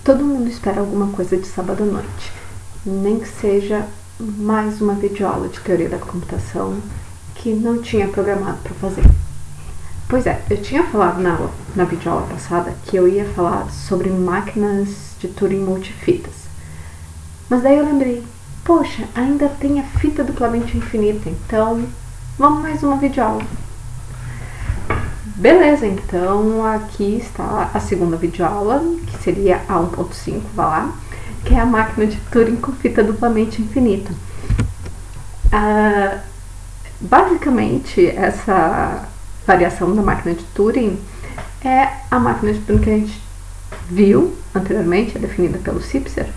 Todo mundo espera alguma coisa de sábado à noite, nem que seja mais uma videoaula de teoria da computação que não tinha programado para fazer. Pois é, eu tinha falado na videoaula passada que eu ia falar sobre máquinas de Turing multifitas. Mas daí eu lembrei, poxa, ainda tem a fita duplamente infinita, então vamos mais uma videoaula. Beleza, então aqui está a segunda videoaula, que seria a 1.5, vá lá, que é a máquina de Turing com fita duplamente infinita. Basicamente, essa variação da máquina de Turing é a máquina de Turing que a gente viu anteriormente, é definida pelo Sipser,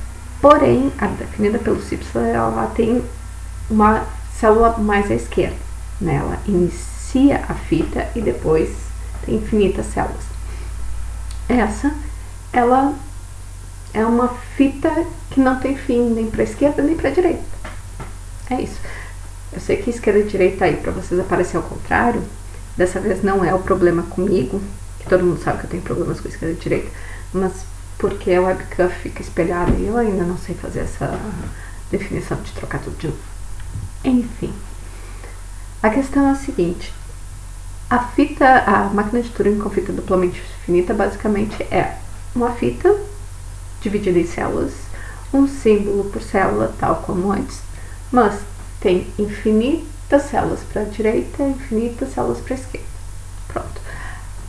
porém, a definida pelo Sipser, ela tem uma célula mais à esquerda, né? Ela inicia a fita e depois tem infinitas células. Essa, ela é uma fita que não tem fim nem para a esquerda nem para a direita. É isso. Eu sei que esquerda e direita aí para vocês aparecer ao contrário. Dessa vez não é o problema comigo, que todo mundo sabe que eu tenho problemas com esquerda e direita, mas porque a webcam fica espelhada e eu ainda não sei fazer essa definição de trocar tudo de novo. Enfim, a questão é a seguinte: a máquina de Turing com fita duplamente infinita basicamente é uma fita dividida em células, um símbolo por célula, tal como antes, mas tem infinitas células para a direita, infinitas células para a esquerda. Pronto.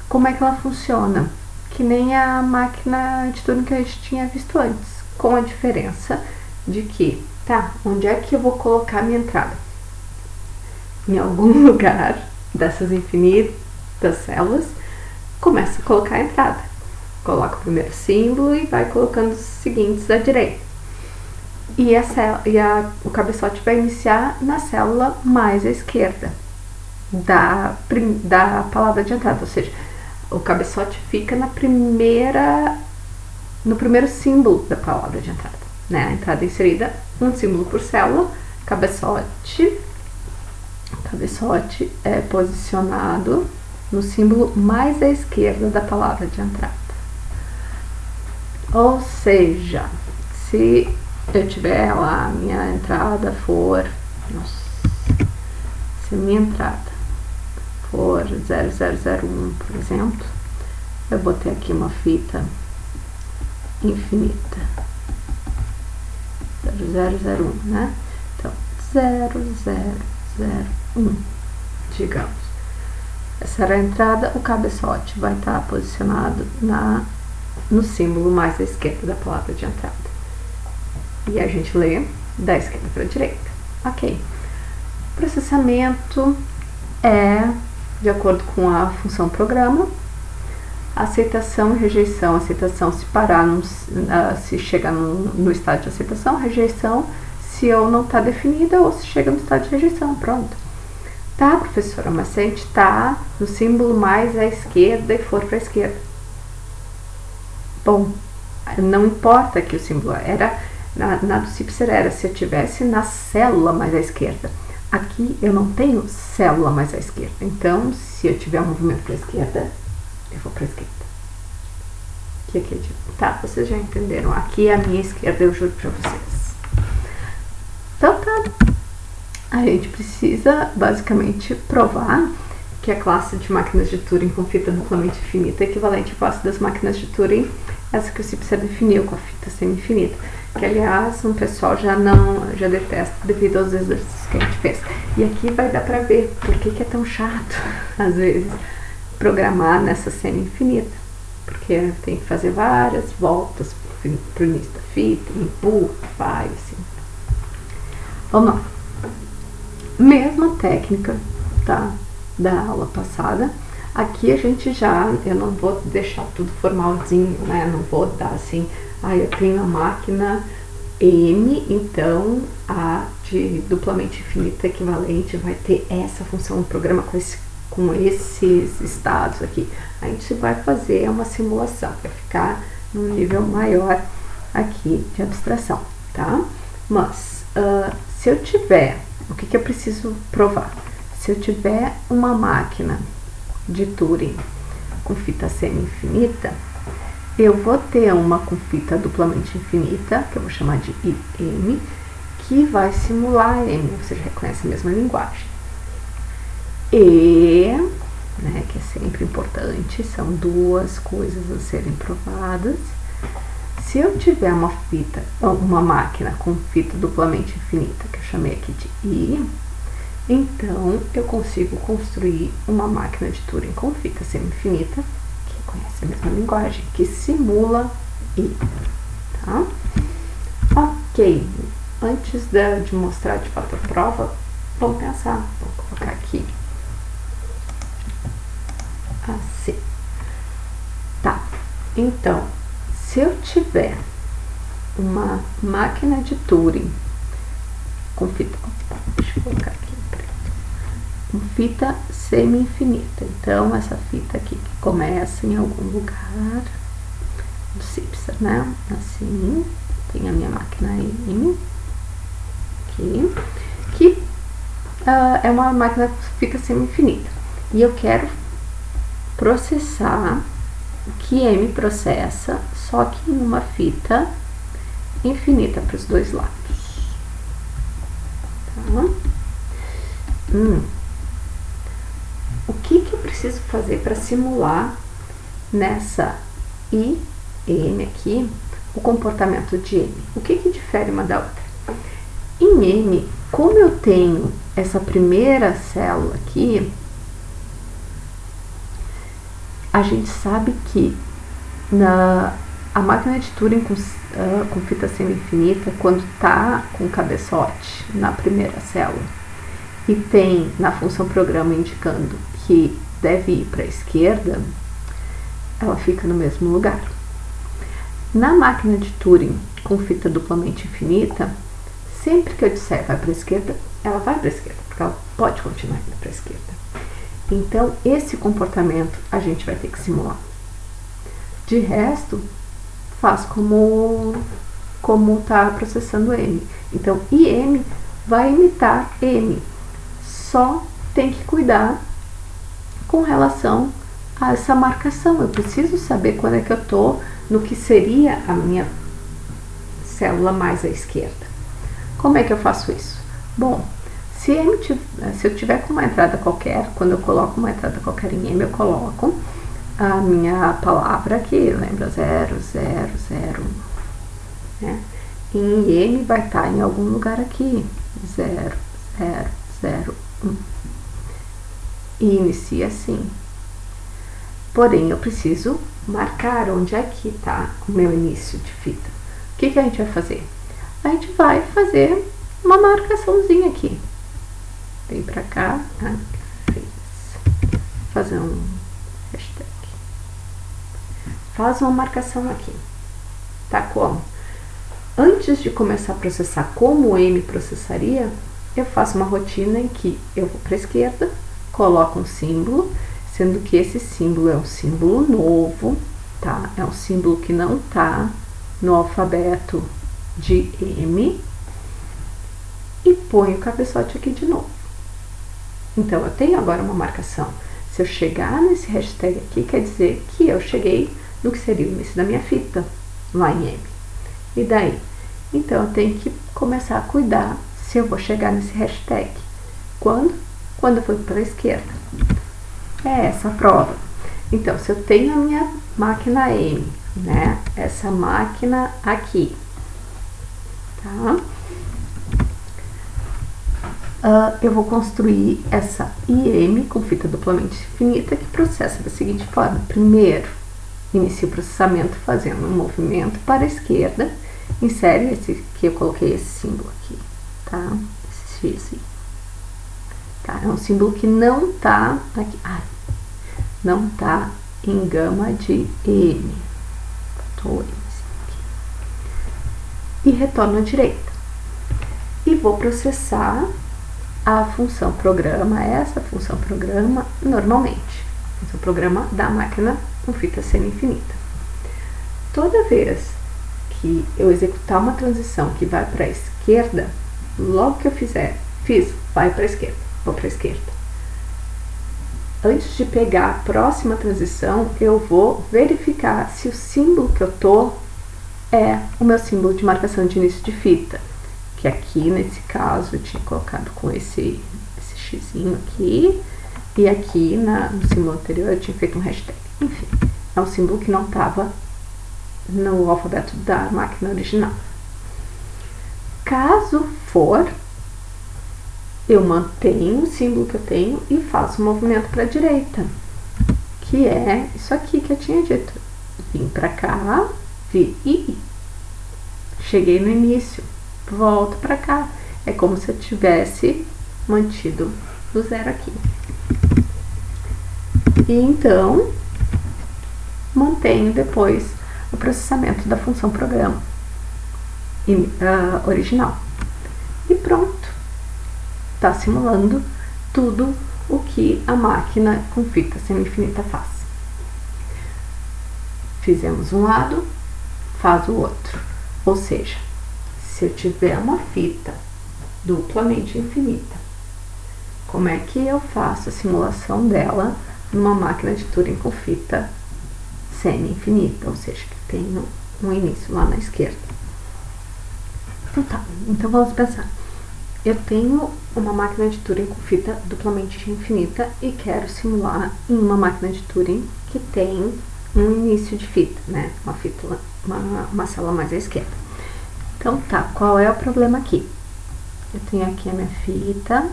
Como é que ela funciona? Que nem a máquina de Turing que a gente tinha visto antes, com a diferença de que, onde é que eu vou colocar a minha entrada? Em algum lugar dessas infinitas células, começa a colocar a entrada. Coloca o primeiro símbolo e vai colocando os seguintes à direita. E o cabeçote vai iniciar na célula mais à esquerda da palavra de entrada, ou seja, o cabeçote fica no primeiro símbolo da palavra de entrada, né? A entrada inserida, um símbolo por célula, cabeçote é posicionado no símbolo mais à esquerda da palavra de entrada. Ou seja, se eu tiver lá, minha entrada for, se minha entrada for 0001, por exemplo, eu botei aqui uma fita infinita, 0001, né? Então, 0001, digamos. Essa era a entrada, o cabeçote vai estar posicionado no símbolo mais à esquerda da palavra de entrada. E a gente lê da esquerda para a direita. Ok. Processamento é de acordo com a função programa. Aceitação e rejeição. Aceitação se parar, se chega no estado de aceitação. Rejeição se ou não está definida ou se chega no estado de rejeição. Pronto. Tá, professora, mas se a gente está no símbolo mais à esquerda e for para a esquerda. Bom, não importa que o símbolo era, na do Sipser era se eu tivesse na célula mais à esquerda. Aqui eu não tenho célula mais à esquerda, então se eu tiver um movimento para a esquerda, eu vou para a esquerda. Que aqui eu digo, tá, vocês já entenderam, aqui é a minha esquerda, eu juro para vocês. Então tá, a gente precisa basicamente provar que a classe de máquinas de Turing com fita duplamente infinita é equivalente à classe das máquinas de Turing, essa que o Sipser definiu com a fita semi-infinita, que aliás um pessoal já detesta devido aos exercícios que a gente fez. E aqui vai dar pra ver por que é tão chato, às vezes, programar nessa semi-infinita, porque tem que fazer várias voltas pro início da fita, empurra, vai, assim. Vamos lá. Mesma técnica, tá? Da aula passada. Aqui a gente eu não vou deixar tudo formalzinho, né? Não vou dar assim, eu tenho a máquina M, então a de duplamente infinita equivalente vai ter essa função no programa com esses estados aqui. A gente vai fazer uma simulação para ficar num nível maior aqui de abstração, tá? Mas se eu tiver, o que eu preciso provar? Se eu tiver uma máquina de Turing com fita semi-infinita, eu vou ter uma com fita duplamente infinita, que eu vou chamar de IM, que vai simular M, ou seja, reconhece a mesma linguagem. E, né, que é sempre importante, são duas coisas a serem provadas. Se eu tiver uma máquina com fita duplamente infinita, que eu chamei aqui de I, então eu consigo construir uma máquina de Turing com fita semi-infinita, que conhece a mesma linguagem, que simula I. Tá? Ok, antes de mostrar de fato a prova, vamos pensar, vou colocar aqui assim. Tá, então, se eu tiver uma máquina de Turing com fita, deixa eu colocar aqui em preto, com fita semi-infinita, então essa fita aqui que começa em algum lugar do CIPSER, né? Assim, tem a minha máquina M aqui, que é uma máquina com fita semi-infinita, e eu quero processar o que M processa, só que em uma fita infinita para os dois lados. Tá? O que eu preciso fazer para simular nessa IM aqui o comportamento de M? O que difere uma da outra? Em M, como eu tenho essa primeira célula aqui, a gente sabe que a máquina de Turing com fita semi-infinita, quando está com cabeçote na primeira célula e tem na função programa indicando que deve ir para a esquerda, ela fica no mesmo lugar. Na máquina de Turing com fita duplamente infinita, sempre que eu disser vai para a esquerda, ela vai para a esquerda, porque ela pode continuar indo para a esquerda. Então, esse comportamento a gente vai ter que simular. De resto, faz como está processando M. Então, IM vai imitar M. Só tem que cuidar com relação a essa marcação. Eu preciso saber quando é que eu estou no que seria a minha célula mais à esquerda. Como é que eu faço isso? Bom, se eu tiver com uma entrada qualquer, quando eu coloco uma entrada qualquer em M, eu coloco a minha palavra aqui, lembra 0, 0, 0, né? Em M vai estar em algum lugar aqui, 0, 0, 0, 1. E inicia assim. Porém, eu preciso marcar onde é que está o meu início de fita. O que a gente vai fazer? A gente vai fazer uma marcaçãozinha aqui. Vem pra cá, fazer um hashtag. Faz uma marcação aqui. Tá como? Antes de começar a processar como o M processaria, eu faço uma rotina em que eu vou para a esquerda, coloco um símbolo, sendo que esse símbolo é um símbolo novo, tá? É um símbolo que não tá no alfabeto de M, e ponho o cabeçote aqui de novo. Então, eu tenho agora uma marcação. Se eu chegar nesse hashtag aqui, quer dizer que eu cheguei no que seria o início da minha fita, lá em M. E daí? Então, eu tenho que começar a cuidar se eu vou chegar nesse hashtag. Quando? Quando eu for para a esquerda. É essa a prova. Então, se eu tenho a minha máquina M, né? Essa máquina aqui, tá? Eu vou construir essa IM com fita duplamente infinita que processa da seguinte forma. Primeiro, inicio o processamento fazendo um movimento para a esquerda, insere esse que eu coloquei esse símbolo aqui, tá? Esse X. Tá? É um símbolo que não está aqui, não está em gama de M. E retorno à direita. E vou processar a função programa, essa função programa normalmente. Função programa da máquina com fita semi-infinita. Toda vez que eu executar uma transição que vai para a esquerda, logo que eu fiz, vai para a esquerda, vou para a esquerda. antes de pegar a próxima transição, eu vou verificar se o símbolo que eu tô é o meu símbolo de marcação de início de fita, que aqui nesse caso eu tinha colocado com esse xizinho aqui, e aqui no símbolo anterior eu tinha feito um hashtag. Enfim, é um símbolo que não estava no alfabeto da máquina original. Caso for, eu mantenho o símbolo que eu tenho e faço um movimento para a direita, que é isso aqui que eu tinha dito. Vim para cá, vi, cheguei no início, volto para cá. É como se eu tivesse mantido o zero aqui. E então, mantenho depois o processamento da função programa original. E pronto. Está simulando tudo o que a máquina com fita semi-infinita faz. Fizemos um lado, faz o outro. Ou seja, se eu tiver uma fita duplamente infinita, como é que eu faço a simulação dela numa máquina de Turing com fita semi-infinita? Ou seja, que tem um início lá na esquerda. Então tá, então vamos pensar. Eu tenho uma máquina de Turing com fita duplamente infinita e quero simular em uma máquina de Turing que tem um início de fita, né? Uma célula mais à esquerda. Então tá, qual é o problema aqui? Eu tenho aqui a minha fita,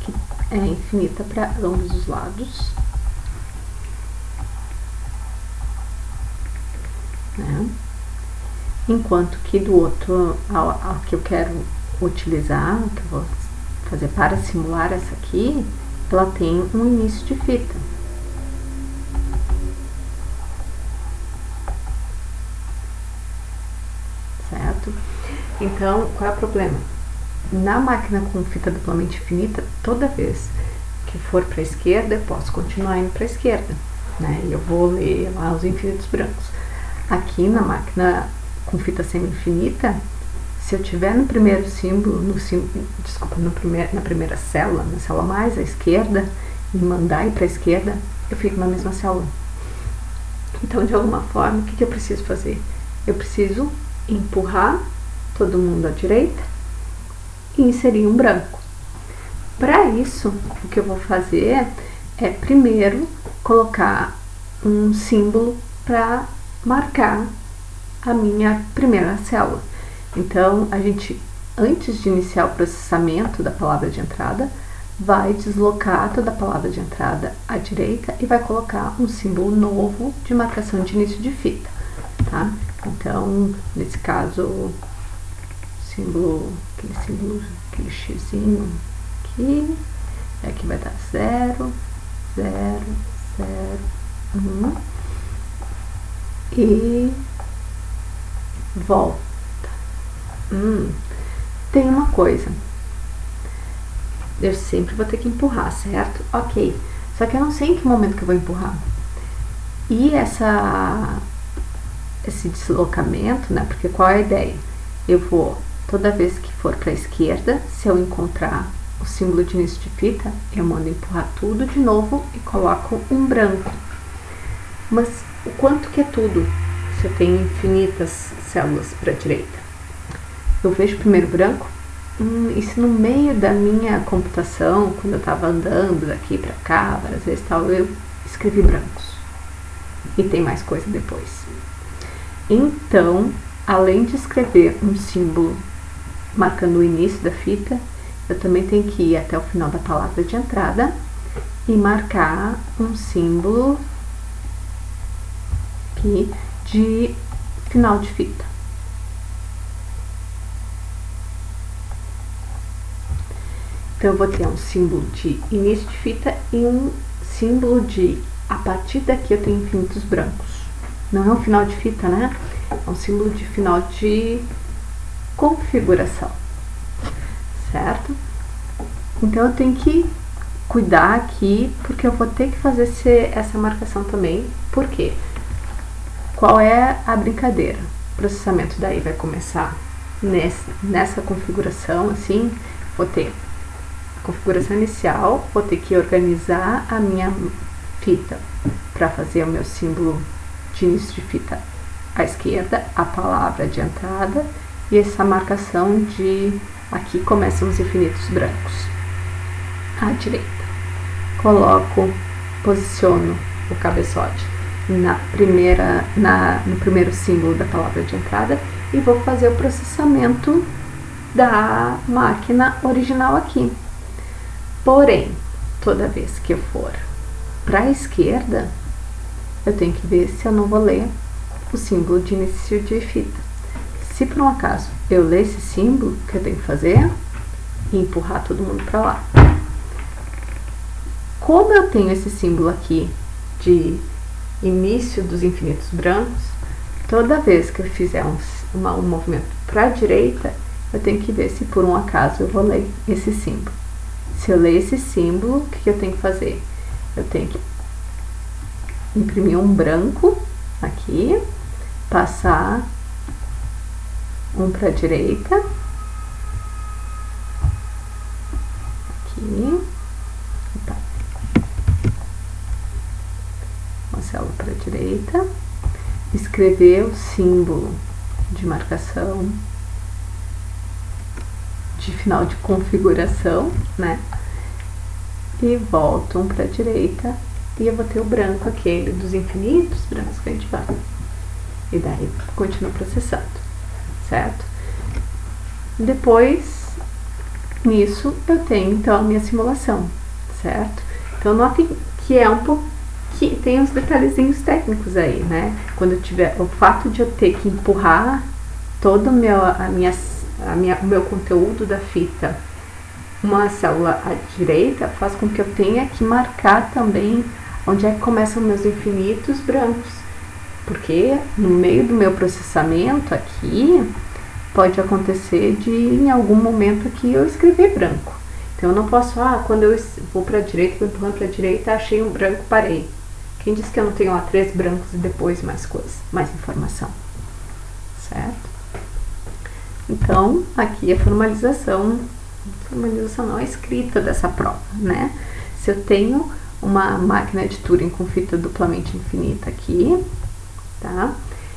que é infinita para ambos os lados, né? Enquanto que do outro, ao que eu quero utilizar, que eu vou fazer para simular essa aqui, ela tem um início de fita. Certo? Então, qual é o problema? Na máquina com fita duplamente infinita, toda vez que for para a esquerda, eu posso continuar indo para a esquerda, né? E eu vou ler lá os infinitos brancos. Aqui na máquina com fita semi-infinita, se eu tiver no primeiro símbolo, na primeira célula, na célula mais à esquerda, e mandar ir para a esquerda, eu fico na mesma célula. Então, de alguma forma, o que eu preciso fazer? Eu preciso empurrar todo mundo à direita e inserir um branco. Para isso, o que eu vou fazer é primeiro colocar um símbolo para marcar a minha primeira célula. Então, a gente, antes de iniciar o processamento da palavra de entrada, vai deslocar toda a palavra de entrada à direita e vai colocar um símbolo novo de marcação de início de fita, tá? Então, nesse caso, aquele xizinho aqui, e aqui vai dar 0, 0, 0, 1 e volta. Tem uma coisa, eu sempre vou ter que empurrar, certo? Ok, só que eu não sei em que momento que eu vou empurrar. E esse deslocamento, né? Porque qual é a ideia? Eu vou, toda vez que for para a esquerda, se eu encontrar o símbolo de início de fita, eu mando empurrar tudo de novo e coloco um branco. Mas o quanto que é tudo? Se eu tenho infinitas células para a direita, eu vejo primeiro branco. Isso no meio da minha computação, quando eu estava andando daqui para cá, várias vezes tal, eu escrevi brancos. E tem mais coisa depois. Então, além de escrever um símbolo marcando o início da fita, eu também tenho que ir até o final da palavra de entrada e marcar um símbolo aqui de final de fita. Então, eu vou ter um símbolo de início de fita e um símbolo de, a partir daqui eu tenho infinitos brancos. Não é um final de fita, né? É um símbolo de final de configuração, certo? Então, eu tenho que cuidar aqui, porque eu vou ter que fazer essa marcação também. Por quê? Qual é a brincadeira? O processamento daí vai começar nessa configuração, assim, vou ter configuração inicial, vou ter que organizar a minha fita para fazer o meu símbolo de início de fita à esquerda, a palavra de entrada e essa marcação de aqui começam os infinitos brancos à direita. Coloco, posiciono o cabeçote no primeiro símbolo da palavra de entrada e vou fazer o processamento da máquina original aqui. Porém, toda vez que eu for para a esquerda, eu tenho que ver se eu não vou ler o símbolo de início de fita. Se por um acaso eu ler esse símbolo, o que eu tenho que fazer é empurrar todo mundo para lá. Como eu tenho esse símbolo aqui de início dos infinitos brancos, toda vez que eu fizer um movimento para a direita, eu tenho que ver se por um acaso eu vou ler esse símbolo. Se eu ler esse símbolo, o que eu tenho que fazer? Eu tenho que imprimir um branco aqui, passar um para a direita, aqui, opa, uma célula para a direita, escrever o símbolo de marcação de final de configuração, né? E volto um para a direita e eu vou ter o branco aquele dos infinitos brancos que a gente vai. E daí continuo processando, certo? Depois, nisso, eu tenho então a minha simulação, certo? Então, notem que é um pouco que tem uns detalhezinhos técnicos aí, né? Quando eu tiver o fato de eu ter que empurrar todo o meu conteúdo da fita uma célula à direita faz com que eu tenha que marcar também onde é que começam meus infinitos brancos, porque no meio do meu processamento aqui pode acontecer de em algum momento aqui eu escrever branco. Então eu não posso, quando eu vou para a direita, vou empurrando para a direita, achei um branco, parei. Quem disse que eu não tenho lá 3 brancos e depois mais coisa, mais informação, certo? Então, aqui a formalização não, a escrita dessa prova, né? Se eu tenho uma máquina de Turing com fita duplamente infinita aqui, tá?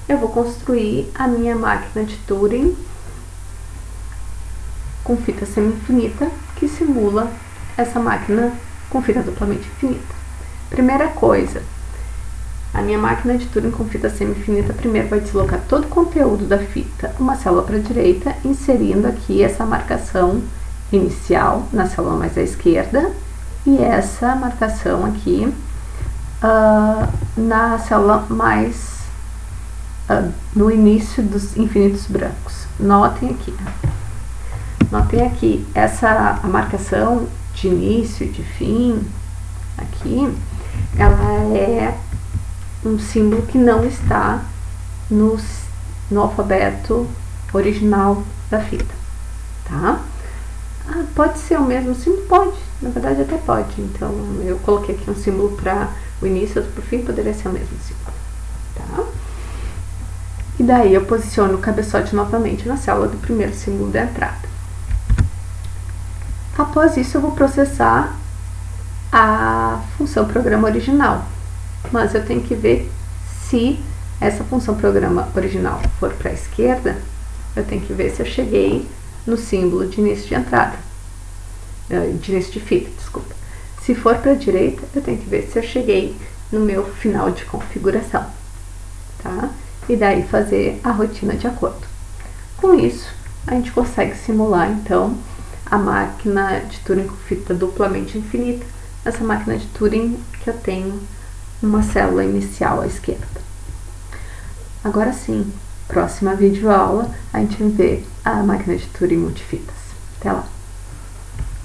Eu vou construir a minha máquina de Turing com fita semi-infinita que simula essa máquina com fita duplamente infinita. Primeira coisa, a minha máquina de Turing com fita semi-infinita primeiro vai deslocar todo o conteúdo da fita uma célula para a direita, inserindo aqui essa marcação inicial na célula mais à esquerda e essa marcação aqui na célula mais no início dos infinitos brancos. Notem aqui a marcação de início e de fim aqui, ela é um símbolo que não está no alfabeto original da fita, tá? Pode ser o mesmo símbolo? Pode, na verdade até pode. Então eu coloquei aqui um símbolo para o início, outro para o fim, poderia ser o mesmo símbolo, tá? E daí eu posiciono o cabeçote novamente na célula do primeiro símbolo da entrada. Após isso eu vou processar a função programa original, mas eu tenho que ver se essa função programa original for para a esquerda, eu tenho que ver se eu cheguei no símbolo de início de entrada, de início de fita, desculpa. Se for para a direita, eu tenho que ver se eu cheguei no meu final de configuração, tá? E daí fazer a rotina de acordo. Com isso, a gente consegue simular, então, a máquina de Turing com fita duplamente infinita, essa máquina de Turing que eu tenho uma célula inicial à esquerda. Agora sim, próxima videoaula, a gente vê a máquina de Turing multifitas. Até lá!